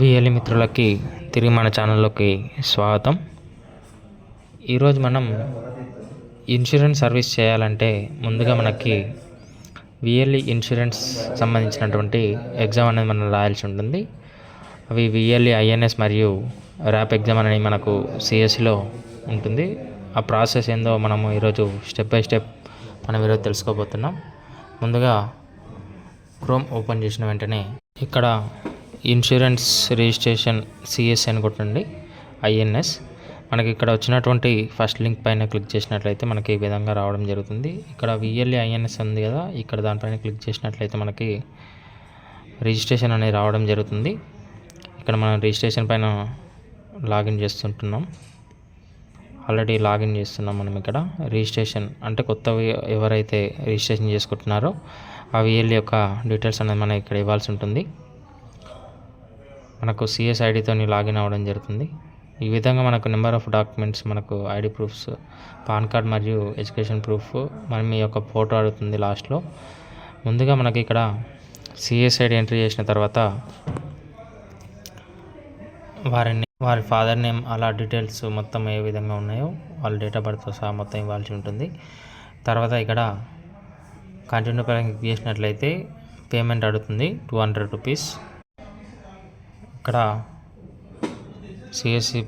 VLE మిత్రులకి తిరిగి మన ఛానల్లోకి స్వాగతం. ఈరోజు మనం ఇన్సూరెన్స్ సర్వీస్ చేయాలంటే ముందుగా మనకి విఎల్ఈ ఇన్సూరెన్స్ సంబంధించినటువంటి ఎగ్జామ్ అనేది మనం రాయాల్సి ఉంటుంది. అవి విఎల్ఈ ఐఎన్ఎస్ మరియు ర్యాప్ ఎగ్జామ్ అనేది మనకు సిఎస్సిలో ఉంటుంది. ఆ ప్రాసెస్ ఏందో మనము ఈరోజు స్టెప్ బై స్టెప్ మనం ఈరోజు తెలుసుకోబోతున్నాం. ముందుగా క్రోమ్ ఓపెన్ చేసిన వెంటనే ఇక్కడ ఇన్సూరెన్స్ రిజిస్ట్రేషన్ సిఎస్ అని కొట్టండి, ఐఎన్ఎస్. మనకి ఇక్కడ వచ్చినటువంటి ఫస్ట్ లింక్ పైన క్లిక్ చేసినట్లయితే మనకి ఈ విధంగా రావడం జరుగుతుంది. ఇక్కడ విఎల్ఈ ఐఎన్ఎస్ ఉంది కదా, ఇక్కడ దానిపైన క్లిక్ చేసినట్లయితే మనకి రిజిస్ట్రేషన్ అనేది రావడం జరుగుతుంది. ఇక్కడ మనం రిజిస్ట్రేషన్ పైన లాగిన్ చేస్తుంటున్నాం. ఆల్రెడీ లాగిన్ చేస్తున్నాం మనం. ఇక్కడ రిజిస్ట్రేషన్ అంటే కొత్తవి ఎవరైతే రిజిస్ట్రేషన్ చేసుకుంటున్నారో ఆ విఎల్ఈ యొక్క డీటెయిల్స్ అనేది మనం ఇక్కడ ఇవ్వాల్సి ఉంటుంది. మనకు సిఎస్ ఐడితో లాగిన్ అవ్వడం జరుగుతుంది. ఈ విధంగా మనకు నెంబర్ ఆఫ్ డాక్యుమెంట్స్, మనకు ఐడి ప్రూఫ్స్, పాన్ కార్డ్ మరియు ఎడ్యుకేషన్ ప్రూఫ్, మనం మీ యొక్క ఫోటో అడుగుతుంది లాస్ట్లో. ముందుగా మనకి ఇక్కడ సిఎస్ ఐడి ఎంట్రీ చేసిన తర్వాత వారి ఫాదర్ నేమ్ అలా డీటెయిల్స్ మొత్తం ఏ విధంగా ఉన్నాయో వాళ్ళ డేట్ ఆఫ్ బర్త్తో సహా మొత్తం ఇవ్వాల్సి ఉంటుంది. తర్వాత ఇక్కడ కంటిన్యూ పైన క్లిక్ చేసినట్లయితే పేమెంట్ అడుగుతుంది, 200 రూపీస్. ఇక్కడ సిఎస్సి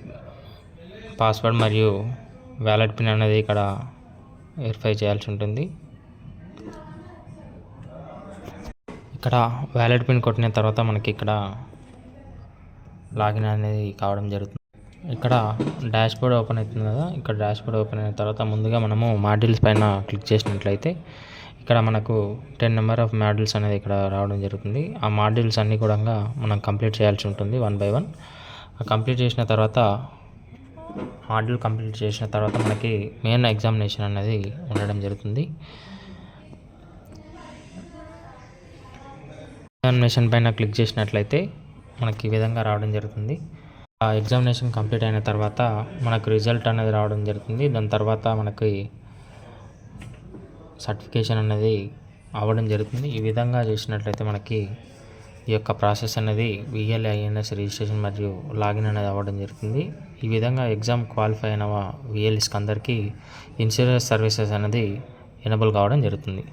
పాస్వర్డ్ మరియు వ్యాలెట్ పిన్ అనేది ఇక్కడ వెరిఫై చేయాల్సి ఉంటుంది. ఇక్కడ వ్యాలెట్ పిన్ కొట్టిన తర్వాత మనకి ఇక్కడ లాగిన్ అనేది కావడం జరుగుతుంది. ఇక్కడ డాష్ బోర్డ్ ఓపెన్ అవుతుంది కదా, ఇక్కడ డాష్ బోర్డ్ ఓపెన్ అయిన తర్వాత ముందుగా మనము మాడ్యూల్స్ పైన క్లిక్ చేసినట్లయితే ఇక్కడ మనకు 10 నెంబర్ ఆఫ్ మాడ్యూల్స్ అనేది ఇక్కడ రావడం జరుగుతుంది. ఆ మాడ్యూల్స్ అన్నీ కూడా మనం కంప్లీట్ చేయాల్సి ఉంటుంది 1 by 1. కంప్లీట్ చేసిన తర్వాత మాడ్యూల్ కంప్లీట్ చేసిన తర్వాత మనకి మెయిన్ ఎగ్జామినేషన్ అనేది ఉండడం జరుగుతుంది. ఎగ్జామినేషన్ పైన క్లిక్ చేసినట్లయితే మనకి ఈ విధంగా రావడం జరుగుతుంది. ఆ ఎగ్జామినేషన్ కంప్లీట్ అయిన తర్వాత మనకు రిజల్ట్ అనేది రావడం జరుగుతుంది. దాని తర్వాత మనకి సర్టిఫికేషన్ అనేది అవ్వడం జరుగుతుంది. ఈ విధంగా చేసినట్లయితే మనకి ఈ యొక్క ప్రాసెస్ అనేది విఎల్ఈ ఐఎన్ఎస్ రిజిస్ట్రేషన్ మరియు లాగిన్ అనేది అవ్వడం జరుగుతుంది. ఈ విధంగా ఎగ్జామ్ క్వాలిఫై అయిన విఎల్ఈస్కి అందరికీ ఇన్సూరెన్స్ సర్వీసెస్ అనేది ఎనేబుల్ కావడం జరుగుతుంది.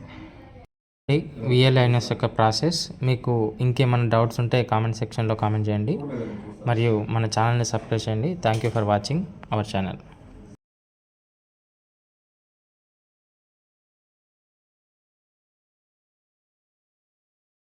విఎల్ఈ ఐఎన్ఎస్ యొక్క ప్రాసెస్. మీకు ఇంకేమైనా డౌట్స్ ఉంటే కామెంట్ సెక్షన్లో కామెంట్ చేయండి మరియు మన ఛానల్ని సబ్స్క్రైబ్ చేయండి. Thank you for watching our channel.